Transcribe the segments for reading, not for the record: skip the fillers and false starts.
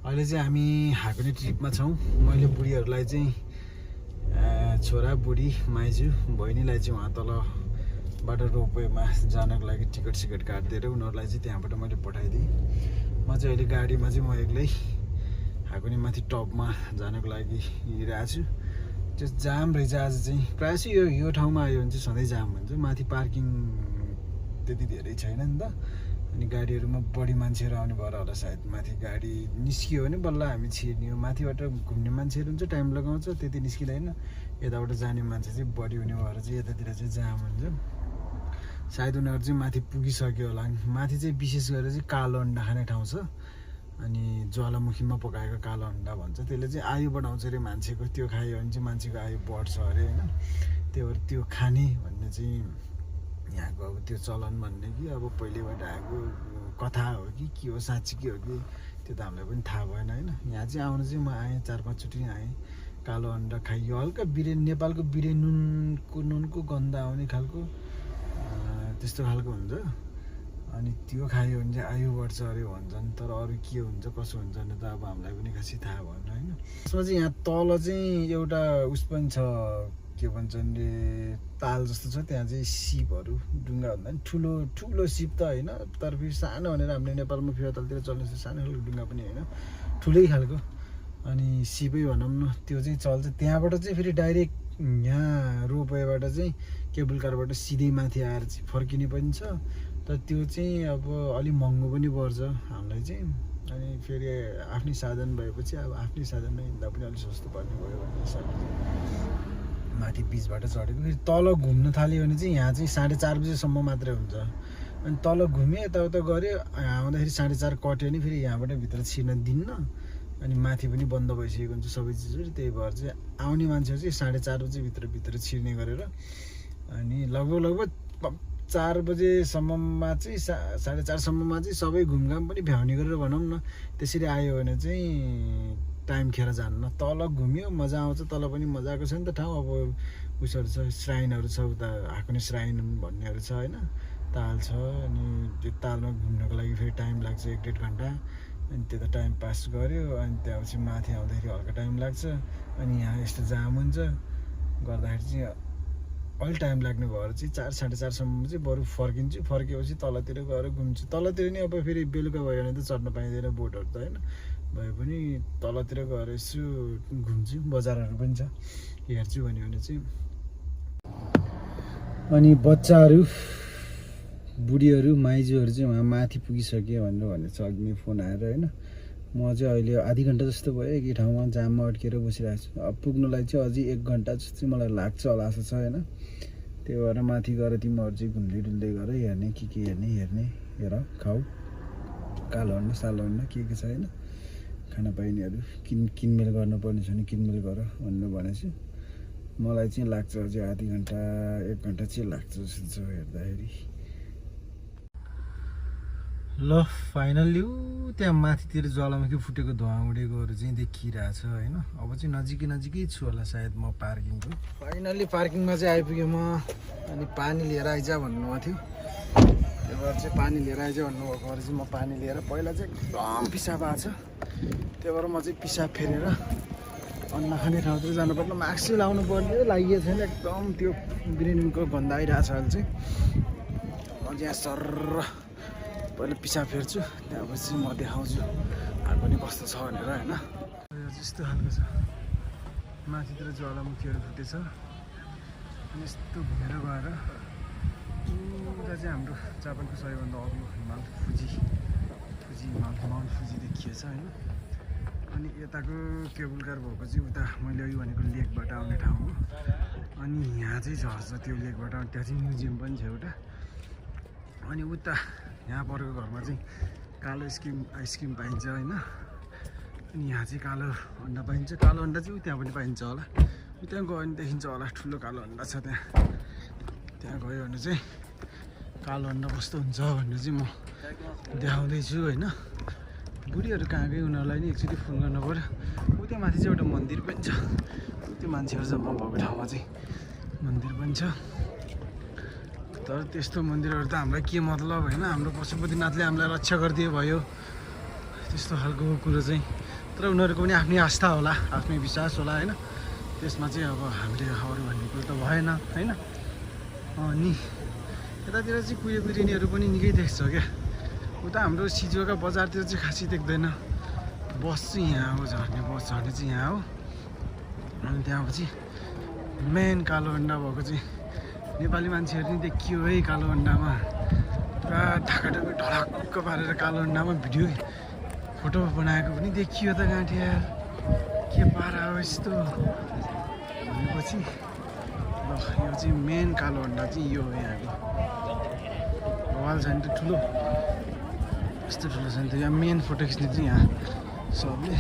अहिले चाहिँ हामी हाकोने ट्रिपमा छौँ। मैले बुढीहरूलाई चाहिँ छोरा बुढी माइजू बहिनीलाई चाहिँ उहाँ तलबाट रोपवेमा जानको लागि टिकट सिकट काटिदिएर उनीहरूलाई चाहिँ त्यहाँबाट मैले पठाइदिएँ। म चाहिँ अहिले गाडीमा चाहिँ म एक्लै हाकोने माथि टपमा जानको लागि हिँडिरहेको छु। त्यो जाम रहेछ आज चाहिँ। प्रायः चाहिँ यो ठाउँमा आयो भने चाहिँ सधैँ जाम हुन्छ। माथि पार्किङ त्यति धेरै छैन नि त, अनि गाडीहरूमा बढी मान्छेहरू आउने भएर होला सायद। माथि गाडी निस्कियो भने बल्ल हामी छिर्ने हो। माथिबाट घुम्ने मान्छेहरू हुन्छ, टाइम लगाउँछ, त्यति निस्किँदैन। यताबाट जाने मान्छे चाहिँ बढी हुने भएर चाहिँ यतातिर चाहिँ जाम हुन्छ। सायद उनीहरू चाहिँ माथि पुगिसक्यो होला। माथि चाहिँ विशेष गरेर चाहिँ कालो अन्डा खाने ठाउँ छ, अनि ज्वालामुखीमा पकाएको कालो अन्डा भन्छ। त्यसले चाहिँ आयु बढाउँछ अरे मान्छेको। त्यो खायो भने चाहिँ मान्छेको आयु बढ्छ अरे होइन। त्यही भएर त्यो खाने भन्ने चाहिँ यहाँको अब त्यो चलन भन्ने कि अब पहिलेबाट आएको कथा हो कि के हो, साँच्चीकै हो कि त्यो त हामीलाई पनि थाहा भएन होइन। यहाँ चाहिँ आउनु चाहिँ म आएँ, 4-5 चोटि आएँ। कालो अन्डा खाइयो, हल्का नेपालको बिरे नुनको गन्ध आउने खालको त्यस्तो खालको हुन्छ। अनि त्यो खायो भने चाहिँ आयु बढ्छ अरे भन्छन्। तर अरू के हुन्छ कसो हुन्छ भने त अब हामीलाई पनि खासै थाहा भएन होइन। त्यसमा चाहिँ यहाँ तल चाहिँ एउटा उस पनि छ, के भन्छन् रे, ताल जस्तो छ। त्यहाँ चाहिँ सिपहरू डुङ्गा भन्दा पनि ठुलो सिप त होइन, तर फेरि सानो भनेर हामीले नेपालमा फिरतलतिर चल्ने सानो खालको डुङ्गा पनि होइन, ठुलै खालको। अनि सिपै भनौँ न, त्यो चाहिँ चल्छ। त्यहाँबाट चाहिँ फेरि डाइरेक्ट यहाँ रोपवेबाट चाहिँ केबल कारबाट सिधै माथि आएर चाहिँ फर्किने पनि छ। तर त्यो चाहिँ अब अलिक महँगो पनि पर्छ हामीलाई चाहिँ। अनि फेरि आफ्नै साधन भएपछि अब आफ्नै साधनमा हिँड्दा पनि अलिक सस्तो पर्ने भयो भन्ने हिसाबले माथि बिचबाट चढेको। फेरि तल घुम्न थाल्यो भने चाहिँ यहाँ चाहिँ 4:30 बजीसम्म मात्रै हुन्छ। अनि तल घुम्यो, यताउता गऱ्यो, आउँदाखेरि 4:30 कट्यो भने फेरि यहाँबाट भित्र छिर्न दिन्न। अनि माथि पनि बन्द भइसकेको हुन्छ सबै चिजहरू। त्यही भएर चाहिँ आउने मान्छेहरू चाहिँ 4:30 बजीभित्र छिर्ने गरेर, अनि लगभग 4 बजेसम्ममा चाहिँ 4:30 सम्ममा चाहिँ सबै घुमघाम पनि भ्याउने गरेर भनौँ न। त्यसरी आयो भने चाहिँ टाइम खेर जान्न। तल घुम्यो, मजा आउँछ। तल पनि मजाको छ नि त ठाउँ। अब उसहरू छ, श्राइनहरू छ, उता हाकोने श्राइन भन्नेहरू छ होइन, ताल छ। अनि त्यो तालमा घुम्नको लागि फेरि टाइम लाग्छ 1-1.5 घन्टा। अनि त्यता टाइम पास गऱ्यो, अनि त्यहाँपछि माथि आउँदाखेरि हल्का टाइम लाग्छ। अनि यहाँ यस्तो जाम हुन्छ गर्दाखेरि चाहिँ अलि टाइम लाग्ने भएर चाहिँ 4-4:30 सम्म चाहिँ बरु फर्किन्छु। फर्केपछि तलतिर गएर घुम्छु। तलतिर नि अब फेरि बेलुका भयो भने त चढ्न पाइँदैन बोटहरू त होइन। भए पनि तलतिर गएर यसो घुम्छु, बजारहरू पनि छ, हेर्छु भन्यो भने चाहिँ। अनि बच्चाहरू बुढीहरू माइजूहरू चाहिँ उहाँ माथि पुगिसक्यो भनेर छ अघि फोन आएर होइन। म चाहिँ अहिले आधी घन्टा जस्तो भयो एकै ठाउँमा जाममा अड्केर बसिरहेको छु। अब पुग्नुलाई चाहिँ अझै 1 घन्टा जस्तो चाहिँ मलाई लाग्छ होला जस्तो छ होइन। त्यही भएर माथि गएर तिमीहरू चाहिँ घुम्दै डुल्दै गर, हेर्ने के हेर्ने हेर, खाऊ, कालो अन्डा सालो अन्डा के छ होइन, खाना पाइनेहरू किनमेल गर्नुपर्ने छ भने किनमेल गर भनेर भनेछु। मलाई चाहिँ लाग्छ अझै आधी घन्टा 1 घन्टा चाहिँ लाग्छ जस्तो छ हेर्दाखेरि। ल फाइनल्ली त्यहाँ माथितिर ज्वालामुखी फुटेको धुवा उडेकोहरू चाहिँ देखिरहेछ होइन। अब चाहिँ नजिकै छु होला सायद म पार्किङको। फाइनल्ली पार्किङमा चाहिँ आइपुगेँ म। अनि पानी लिएर आइज भन्नुभएको थियो। त्यही भएर चाहिँ पानी लिएर आइज भन्नुभएको भएर चाहिँ म पानी लिएर, पहिला चाहिँ एकदम पिसाब आएको छ। त्यही भएर म चाहिँ पिसाब फेरेर अन्डा खाने ठाउँतिर जानुपर्ने। मास्क लाउनु पर्ने लागिएको छैन, एकदम त्यो बिरेनको गन्ध आइरहेछ अहिले चाहिँ। म चाहिँ यहाँ सर पहिला पिसाब फेर्छु, त्यहाँपछि म देखाउँछु हाकोने कस्तो छ भनेर होइन। यस्तो खालको छ, माथितिर ज्वालामुखीहरू फुटेछ। अनि यस्तो घुमेर गएर उता चाहिँ हाम्रो जापानको सबैभन्दा अग्लो हिमाल माउन्ट फुजी देखिएछ होइन। अनि यताको केबल कार भएको चाहिँ उता मैले अघि भनेको लेकबाट आउने ठाउँ हो। अनि यहाँ चाहिँ झर्छ त्यो लेकबाट। त्यहाँ चाहिँ म्युजियम पनि छ एउटा। अनि उता यहाँ परेको घरमा चाहिँ कालो आइसक्रिम पाइन्छ होइन। अनि यहाँ चाहिँ कालो अन्डा पाइन्छ। कालो अन्डा चाहिँ त्यहाँ पनि पाइन्छ होला। त्यहाँ गयो भने देखिन्छ होला, ठुलो कालो अन्डा छ त्यहाँ। त्यहाँ गयो भने चाहिँ कालो अन्डा कस्तो हुन्छ भनेर चाहिँ म देखाउँदैछु होइन। बुढीहरू कहाँ गयो उनीहरूलाई नि एकचोटि फोन गर्नु पऱ्यो। उता माथि चाहिँ एउटा मन्दिर पनि छ। त्यो मान्छेहरू जम्मा भएको ठाउँमा चाहिँ मन्दिर पनि छ। तर त्यस्तो मन्दिरहरू त हामीलाई के मतलब होइन। हाम्रो पशुपतिनाथले हामीलाई रक्षा गरिदिए भयो, त्यस्तो खालको कुरो चाहिँ तर उनीहरूको पनि आफ्नै आस्था होला, आफ्नै विश्वास होला होइन। त्यसमा चाहिँ अब हामीले अरू भन्ने कुरो त भएन होइन। अनि यतातिर चाहिँ कुहिरेनीहरू पनि निकै देख्छ क्या। उता हाम्रो सिजुका बजारतिर चाहिँ खासै देख्दैन। बस चाहिँ यहाँ हो, झर्ने बस झर्ने चाहिँ यहाँ हो। अनि त्यहाँपछि मेन कालो अन्डा भएको चाहिँ नेपाली मान्छेहरू नि देखियो है। कालो अन्डामा पुरा ढाकाढुकी ढलक्क पारेर कालो अन्डामा भिडियो फोटो बनाएको पनि देखियो त गाँठिया। के पारा हो यस्तो भनेपछि ल यो चाहिँ मेन कालो अन्डा चाहिँ यो हो यहाँको। वाल छ नि त ठुलो, यस्तो ठुलो छ नि त। यहाँ मेन फोटो खिच्ने चाहिँ यहाँ सबले।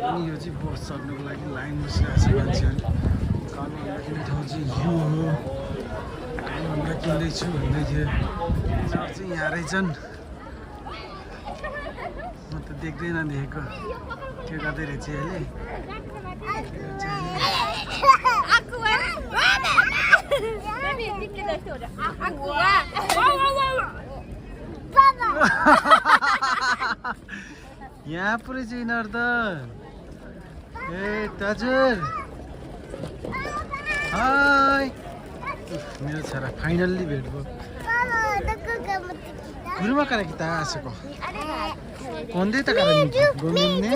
अनि यो चाहिँ बस चढ्नुको लागि लाइन बसिरहेको छ मान्छेहरू। कालो अन्डा किन्ने ठाउँ चाहिँ यो हो। कालो अन्डा किन्दैछु भन्दै थियो। चाहिँ यहाँ रहेछन्, म त देख्दै नदेखेको के गर्दै रहेछ अहिले। यहाँ पुरै चाहिँ यिनीहरू त। ए दाजुर हाई, मेरो छोरा फाइनल्ली भेट भयो। गुरुमा करा कि आसेको कोंदे त करा नि गोमिने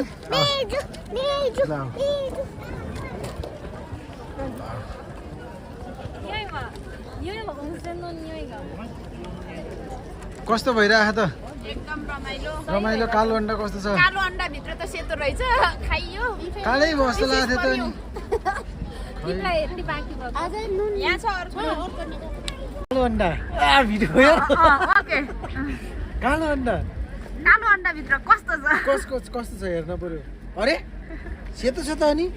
कस्तो भइरहेको त? एकदम रमाइलो रमाइलो। कालो अन्डा कस्तो छ? कालो अन्डा भित्र त सेतो रहेछ, खाइयो। कालै बस्छ लाग्थ्यो त नि। भित्र हेर्ने बाँकी भयो। अझै नुन यहाँ छ अर्को। कालो अन्डा आ भिडियो भयो। ओके कालो अन्डा, कालो अन्डा भित्र कस्तो छ? कस्तो छ हेर्न पर्यो। अरे सेतो छ त अनि।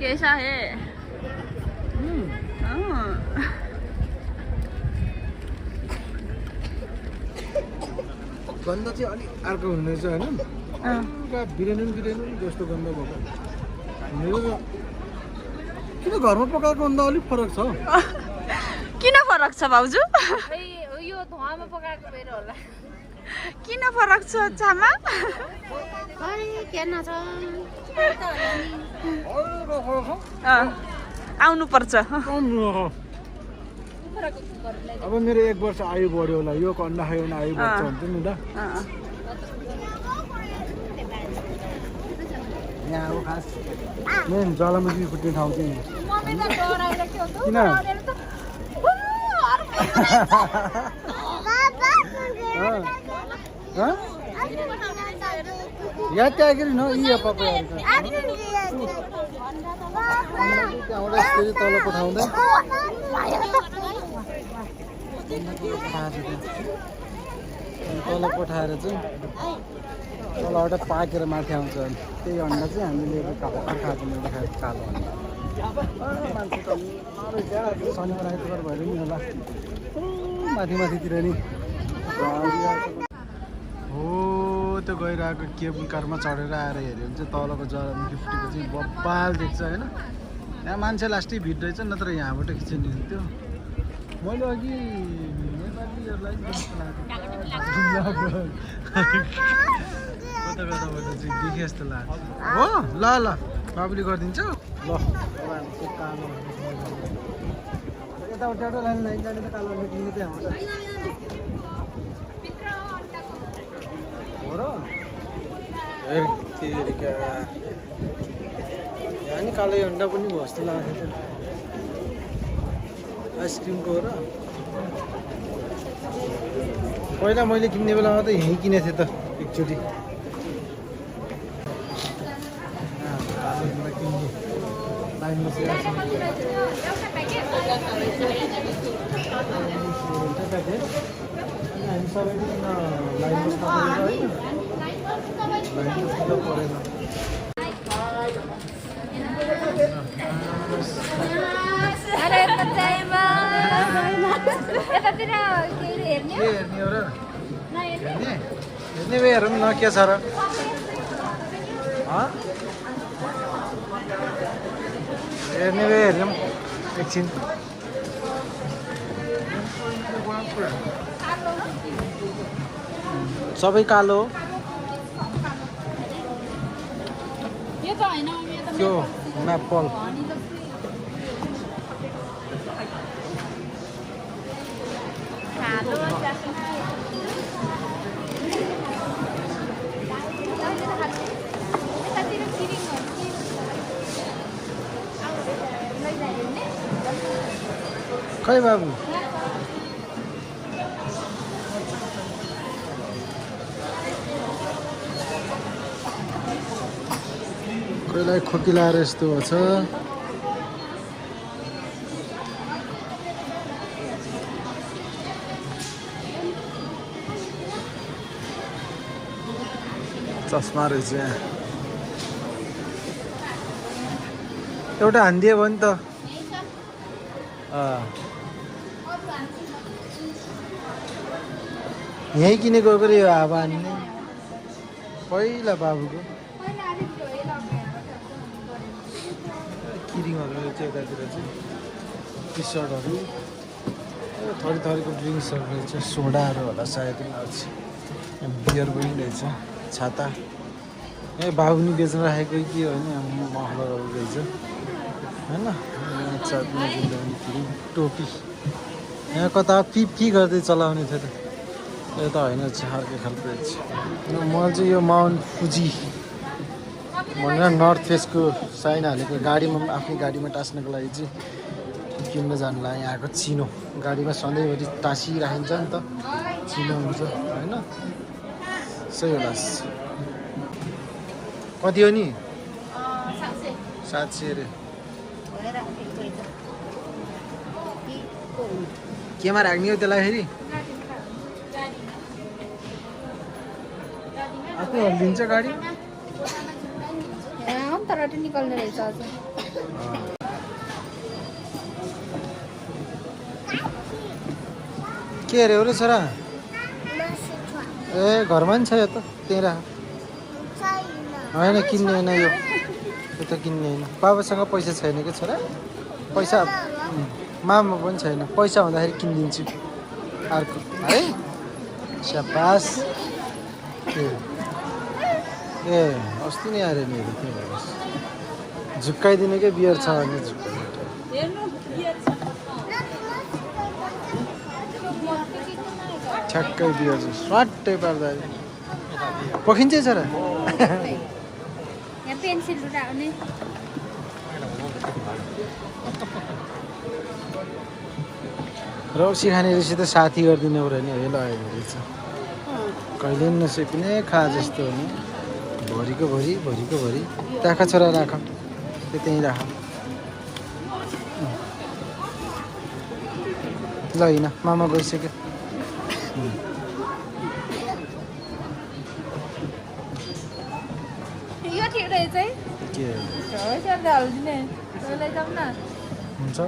कैसा है? गन्ध चाहिँ अलिक अर्को हुनेछ होइन। बिरेनुन जस्तो गन्ध भएको। मेरो किन घरमा पकाएको अन्डा अलिक फरक छ? किन फरक छ भाउजू? यो धुवामा पकाएको भएर होला। किन फरक छ छामा? आउनु पर्छ। अब मेरो 1 वर्ष आयु बढ्यो होला, यो अन्डा खायो भने आयु बढ्छ भन्छ नि त। यहाँ अब खास मेन ज्वालामुखी फुट्ने ठाउँ चाहिँ किन याद क्या करी न यी पापा त्यहाँबाट तल पठाउँदै तल पठाएर चाहिँ तलबाट पाकेर माथि आउँछ। त्यही अन्डा चाहिँ हामीले भर्खर खाएको कालो अन्डा। मान्छे त शनिबार आइतबार भएर नि होला माथितिर नि हो। त्यो गइरहेको केबुल कारमा चढेर आएर हेऱ्यो भने चाहिँ तलको ज्वालामुखी फुटेको चाहिँ बब्बाल देख्छ होइन। यहाँ मान्छे लास्टै भिड रहेछ, नत्र यहाँबाट खिचिने थियो। मैले अघि नेपालीहरूलाई कता कताबाट चाहिँ देखेँ जस्तो लाग्छ हो। ल ल बाबुले गरिदिन्छ ल। यताबाट लाइन जाने त कालो अन्डा किन्ने त्यहाँबाट हो र। यहाँ नि कालो अन्डा पनि भयो जस्तो लाग्यो त। आइसक्रिमको हो र। पहिला मैले किन्ने बेलामा त यहीँ किनेको थिएँ त एकचोटि। लाइन बसिरहेको छ। हामी सबै लाइन बस्नु परेन लाइन बस्नु परेन। हेर्ने हो र हेर्ने हेरौँ न के छ र। हेर्ने भए हेर्छौँ एकछिन सबै कालो त्यो म्यापल खै बाबु कोहीलाई खोकी लाएर यस्तो छ चस्मा रहेछ यहाँ एउटा हानिदियो भयो नि त यहीँ किनेको गरे यो हावा हान्ने पहिला बाबुको किरिङहरू चाहिँ यतातिर चाहिँ टी सर्टहरू थरी थरीको ड्रिङ्क्सहरू रहेछ सोडाहरू होला सायद बियर पनि रहेछ छाता ए बाबु नि बेच्न राखेको के हो नि मफलरहरू रहेछ होइन टोपी यहाँ कता पी गर्दै चलाउने थियो त यो त होइन अर्कै खालको रहेछ मलाई चाहिँ यो माउन्ट फुजी भनेर नर्थ फेसको साइन हालेको गाडीमा आफ्नै गाडीमा टाँस्नको लागि चाहिँ किन्न जानुलाई यहाँको चिनो गाडीमा सधैँभरि टाँसिराखिन्छ नि त चिनो हुन्छ होइन सही होला कति हो नि 700 अरे केमा राख्ने हो त्यसलाई फेरि आफै हल्लिन्छ गाडी निकल्ने रहेछ अझ के अरे हो र छोरा ए घरमा नि छ यो त त्यहीँ राख होइन किन्ने होइन यो त किन्ने होइन बाबासँग पैसा छैन कि छोरा पैसा मामा पनि छैन पैसा हुँदाखेरि किनिदिन्छु अर्को है स्याबास ए अस्ति नै आएर नि त्यही भएर झुक्काइदिने क्या बियर छ भने ठ्याक्कै बियर छ स्वाटै पार्दा पखिन्छ छोरा रौसी खाने रहेछ त साथी गरिदिनु पऱ्यो नि हेलो आएको रहेछ कहिले पनि नसकिने खा जस्तो हो नि भरिको भरि राख छोरा राख त्यहीँ राख ल होइन मामा गइसक्यो यो ठिक रहेछ है के हल्दिने लैजाउँ न हुन्छ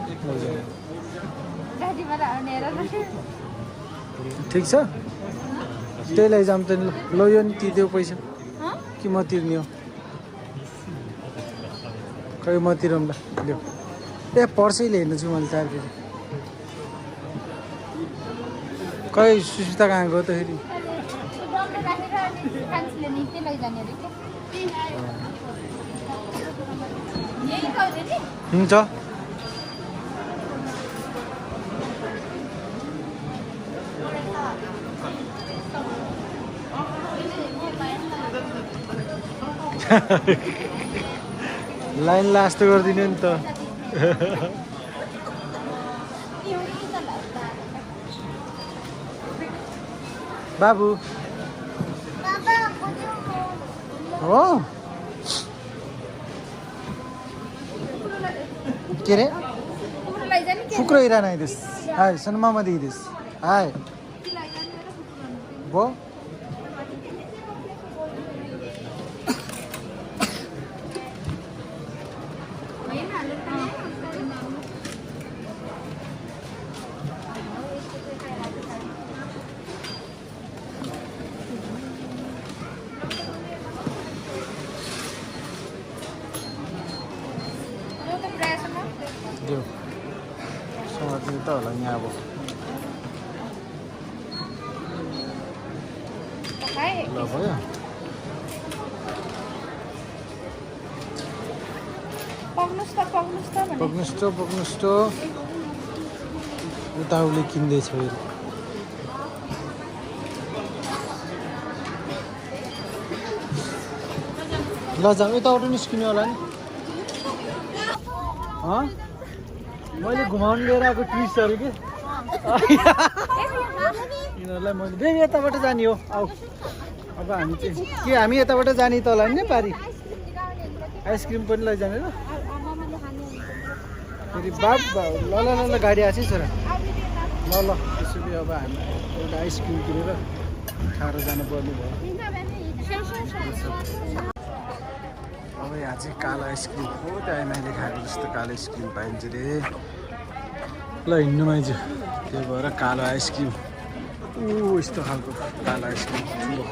गाडीमा हानेर ठिक छ त्यही लैजाउँ त ल यो नि तिर्देऊ पैसा कि म तिर्ने हो खै म तिरौँ ल ल्याऊ ए पर्सैले हेर्नु छु मैले चार फेरि खै सुस्मिता कहाँ गयो त फेरि हुन्छ लाइन लास्ट गरिदिनु नि त बाबु हो के अरे फुक्रो इरा नाइदिस् हाय सनमा दिइदिस् हाय भो त होला नि अब ल भयो पक्नुस् त उताउले किन्दैछ ल जाऊ यताबाट निस्किनु होला नि मैले घुमाउनु लिएर आएको टुरिस्टहरू के यिनीहरूलाई मैले बेबी यताबाट जाने हो आऊ अब हामी चाहिँ के हामी यताबाट जाने त होला नि पारी आइसक्रिम पनि लैजाने र फेरि बाप ल ल ल गाडी आएछ छोरा ल ल त्यसो भए अब हामी एउटा आइसक्रिम किनेर खाएर जानुपर्ने भयो अब यहाँ चाहिँ कालो आइसक्रिम हो त्यहाँ मैले खाएको जस्तो कालो आइसक्रिम पाइन्छ रे ल हिँड्नु माइजू त्यही भएर कालो आइसक्रिम यस्तो खालको कालो आइसक्रिम ठुलो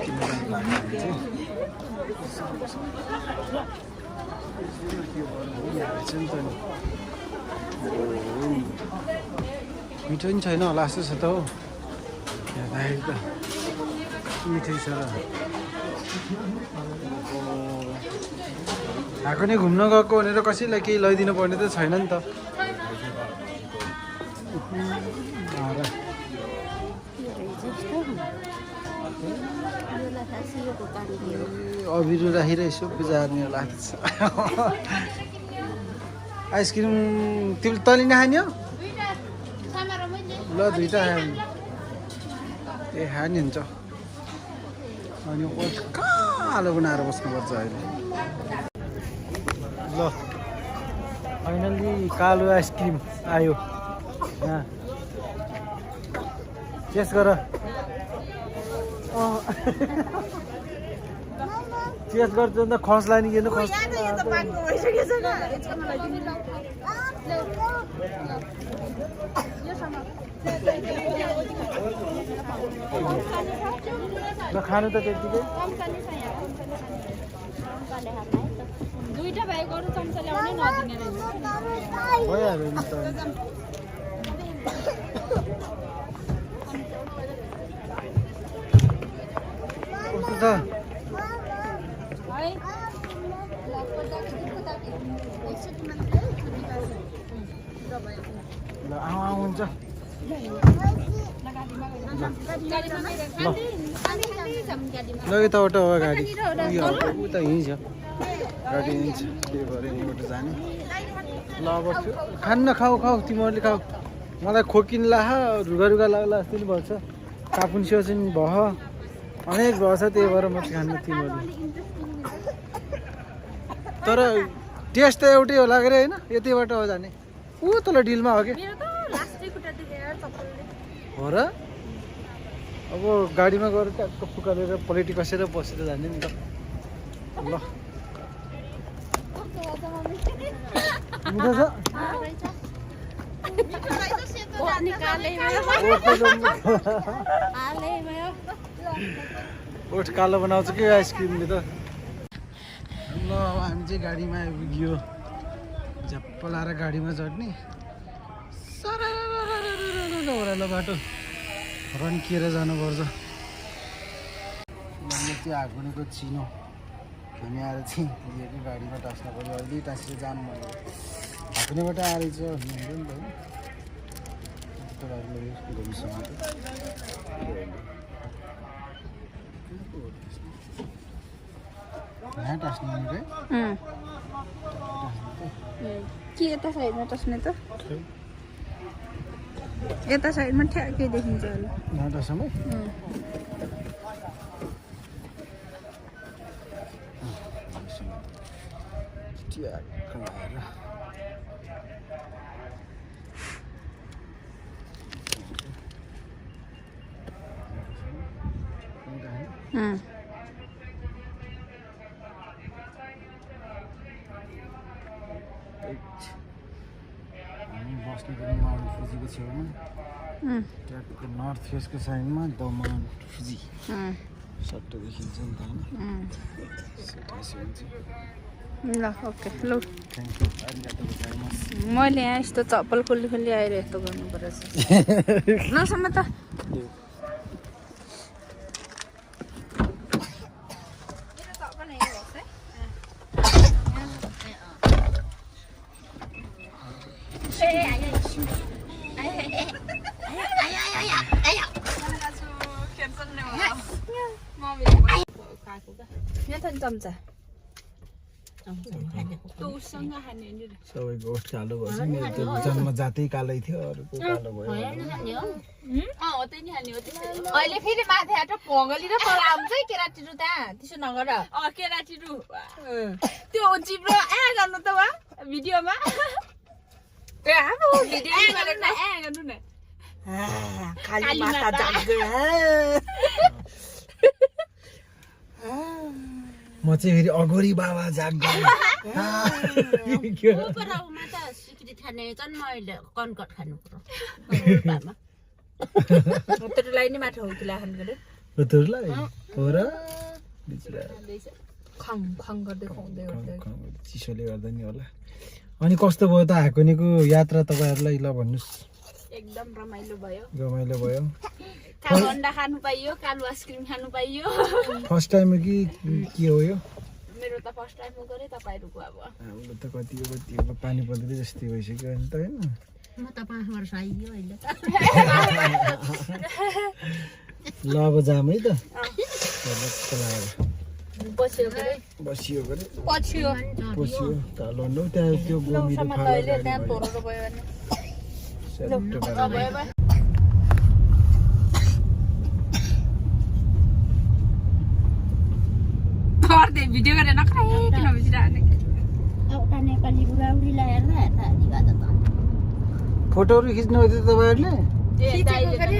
किन्नु लाग्यो चाहिँ मिठो नि छैन होला जस्तो छ त हौ हेर्दाखेरि त मिठै छ र आएको नै घुम्न गएको भनेर कसैलाई केही लैदिनु पर्ने त छैन नि त अबिरु राखेर यसो बुझार्ने लाग्छ आइसक्रिम तिमीले तैँले नखाने हो ल दुईवटा ए खाने हुन्छ अनि कालो बनाएर बस्नुपर्छ अहिले ल फाइनल्ली कालो आइसक्रिम आयो यहाँ टेस्ट गर टेस्ट गर्छ नि त खस्ला नि किन खस ल खानु त त्यतिकै दुईटा भएको अरू चम्चा ल्याउनै नदिने रहेछ भइहाल्यो नि त कस्तो छ ल आउँ हुन्छ ल यताबाट हो गाडी उता हिँड्छ गाडी हिँड्छ त्यही भएर यहीँबाट जाने ल अब खान्न खाऊ तिमीहरूले खाऊ मलाई खोकिन लाह रुगा लाग्ला जस्तो नि भन्छ कापुन स्यो चाहिँ भयो अनेक भएछ त्यही भएर म चाहिँ खान्न तिमीहरूले तर टेस्ट त एउटै होला के होइन यतिबाट हो जाने ऊ तल डिलमा हो कि हो र अब गाडीमा गएर ट्याक्क फुकालेर पलेटी कसेर बसेर जाने नि त ल मिठो छ ओठ कालो बनाउँछ कि आइसक्रिमले त ल हामी चाहिँ गाडीमा आइपुग्यो झ्याप्प लाएर गाडीमा चढ्ने ओह्रालो बाटो रन्किएर जानुपर्छ मैले चाहिँ हाकोनेको चिनो हामी आएर चाहिँ लिएको गाडीमा टाँस्न पर्यो अहिले टाँसेर जानु मन हाकोनेबाट आएर चाहिँ हुनुहुन्थ्यो नि त यहाँ टाँस्नु है के यता साइडमा टस्ने त यता साइडमा ठ्याक्कै देखिन्छ होला यहाँसम्म ट्याक्क लगाएर हामी बस्ने पनि माउन्ट फुजीको छेउमा ट्याक्क नर्थ फेसको साइडमा द माउन्ट फुजी सट्ट देखिन्छ नि त होइन ल ओके लु मैले यहाँ यस्तो चप्पल खोली खोली आएर यस्तो गर्नु परेछ लसम्म त चम्चा सबैको ओठ कालो भएछ मेरो त्यो जन्म जातै कालै थियो अरूको कालो भयो अहिले फेरि माथि आएर पगली र तल आउँछ केराटिरु त्यहाँ त्यसो नगर केराटिरु त्यो जिब्रो गर्नु त वा भिडियोमा गर्नु न खाली माथा जाग्यो म चाहिँ फेरि अघोरी बाबा जाग्दै तेरोलाई नि माथि हो कि लाखानु गरे उतरलाई हो र खङ खङ गर्दै खुवाउँदै चिसोले गर्दा नि होला अनि कस्तो भयो त हाकोनेको यात्रा तपाईहरुलाई ल भन्नुस् एकदम रमाइलो भयो ठन्डा खानु पाइयो कालो आइसक्रिम खानु पाइयो फर्स्ट टाइम हो कि के हो यो मेरो त फर्स्ट टाइम हो गरे तपाईहरुको अब हाम्रो त कति पानी पर्दै जस्तै भइसक्यो अनि त हैन म त 5 वर्ष आइयो अहिले ल अब जाम है त बस्यो गरे पछियो कालो न त्यहाँ त्यो गोमीले अहिले त्यहाँ तोरो भयो भने गर्दै भिडियो गरेर नखाइ किन बसिरहेको एउटा नेपाली बुढाउरीलाई हेर्दा फोटोहरु खिच्नु भयो तपाईहरुले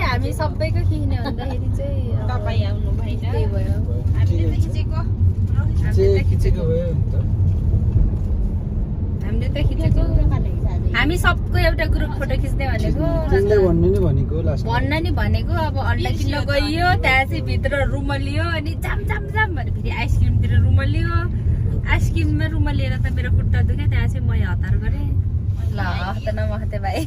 हामी सबैको खिच्ने भन्दाखेरि चाहिँ तपाईँ आउनु भएन त्यही भयो हामीले खिचेको भयो हामी सबको एउटा ग्रुप फोटो खिच्ने भनेको भन्न नि भनेको अब अन्डा किन्न गइयो त्यहाँ चाहिँ भित्र रुमलियो अनि जाम भने फेरि आइसक्रिमतिर रुमलियो आइसक्रिममा रुमलिएर त मेरो खुट्टा दुख्यो त्यहाँ चाहिँ म हतार गरेँ ल हते नमहते भाइ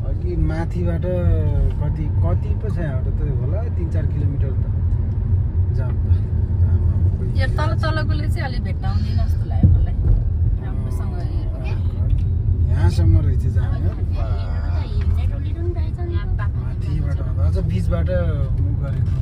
अघि माथिबाट कति पो छ यहाँबाट त होला 3-4 किलोमिटर त जाम त यो तलकोले चाहिँ अलि भेट्न आउँदैन जस्तो लाग्यो मलाई राम्रोसँग यहाँसम्म रहेछ जाम माथिबाट अझ बिचबाट मुभ गरेको